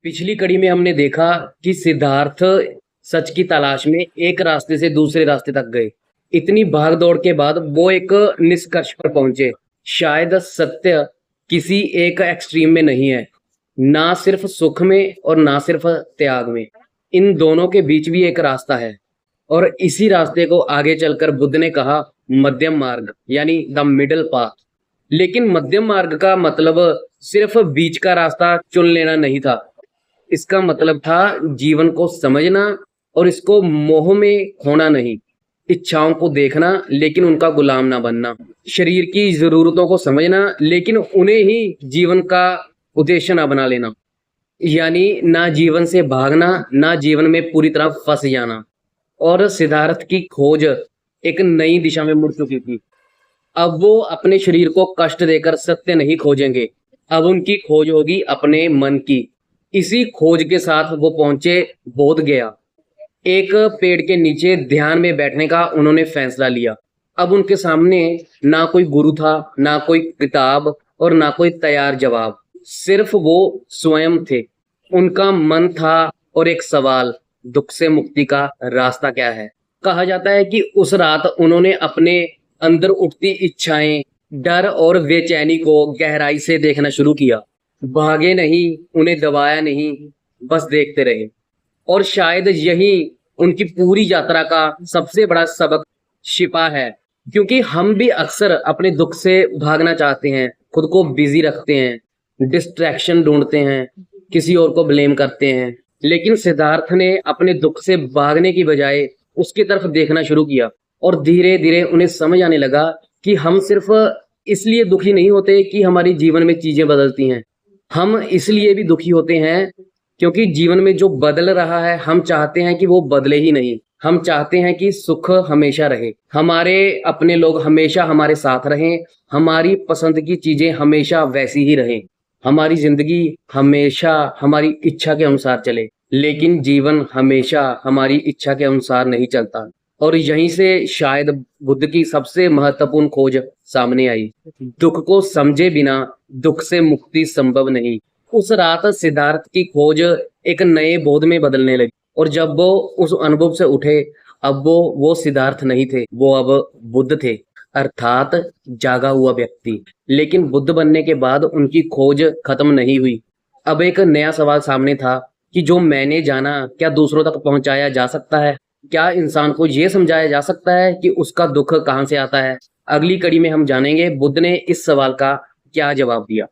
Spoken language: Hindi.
पिछली कड़ी में हमने देखा कि सिद्धार्थ सच की तलाश में एक रास्ते से दूसरे रास्ते तक गए। इतनी भाग-दौड़ के बाद वो एक निष्कर्ष पर पहुंचे। शायद सत्य किसी एक एक्सट्रीम में नहीं है, ना सिर्फ सुख में और ना सिर्फ त्याग में। इन दोनों के बीच भी एक रास्ता है और इसी रास्ते को आगे चलकर बुद्ध ने कहा मध्यम मार्ग यानी द मिडल पाथ। लेकिन मध्यम मार्ग का मतलब सिर्फ बीच का रास्ता चुन लेना नहीं था। इसका मतलब था जीवन को समझना और इसको मोह में खोना नहीं। इच्छाओं को देखना लेकिन उनका गुलाम ना बनना। शरीर की जरूरतों को समझना लेकिन उन्हें ही जीवन का उद्देश्य ना बना लेना। यानी ना जीवन से भागना, ना जीवन में पूरी तरह फंस जाना। और सिद्धार्थ की खोज एक नई दिशा में मुड़ चुकी थी। अब वो अपने शरीर को कष्ट देकर सत्य नहीं खोजेंगे। अब उनकी खोज होगी अपने मन की। इसी खोज के साथ वो पहुंचे बोध गया। एक पेड़ के नीचे ध्यान में बैठने का उन्होंने फैसला लिया। अब उनके सामने ना कोई गुरु था, ना कोई किताब और ना कोई तैयार जवाब। सिर्फ वो स्वयं थे। उनका मन था और एक सवाल, दुख से मुक्ति का रास्ता क्या है। कहा जाता है कि उस रात उन्होंने अपने अंदर उठती इच्छाएं, डर और बेचैनी को गहराई से देखना शुरू किया। भागे नहीं, उन्हें दबाया नहीं, बस देखते रहे। और शायद यही उनकी पूरी यात्रा का सबसे बड़ा सबक छिपा है। क्योंकि हम भी अक्सर अपने दुख से भागना चाहते हैं, खुद को बिजी रखते हैं, डिस्ट्रैक्शन ढूंढते हैं, किसी और को ब्लेम करते हैं। लेकिन सिद्धार्थ ने अपने दुख से भागने की बजाय उसकी तरफ देखना शुरू किया और धीरे धीरे उन्हें समझ आने लगा कि हम सिर्फ इसलिए दुखी नहीं होते कि हमारी जीवन में चीजें बदलती हैं। हम इसलिए भी दुखी होते हैं क्योंकि जीवन में जो बदल रहा है हम चाहते हैं कि वो बदले ही नहीं। हम चाहते हैं कि सुख हमेशा रहे, हमारे अपने लोग हमेशा हमारे साथ रहें, हमारी पसंद की चीजें हमेशा वैसी ही रहें, हमारी जिंदगी हमेशा हमारी इच्छा के अनुसार चले। लेकिन जीवन हमेशा हमारी इच्छा के अनुसार नहीं चलता। और यहीं से शायद बुद्ध की सबसे महत्वपूर्ण खोज सामने आई। दुख को समझे बिना दुख से मुक्ति संभव नहीं। उस रात सिद्धार्थ की खोज एक नए बोध में बदलने लगी और जब वो उस अनुभव से उठे, अब वो सिद्धार्थ नहीं थे, वो अब बुद्ध थे, अर्थात जागा हुआ व्यक्ति। लेकिन बुद्ध बनने के बाद उनकी खोज खत्म नहीं हुई। अब एक नया सवाल सामने था कि जो मैंने जाना क्या दूसरों तक पहुंचाया जा सकता है? क्या इंसान को ये समझाया जा सकता है कि उसका दुख कहाँ से आता है? अगली कड़ी में हम जानेंगे बुद्ध ने इस सवाल का क्या जवाब दिया।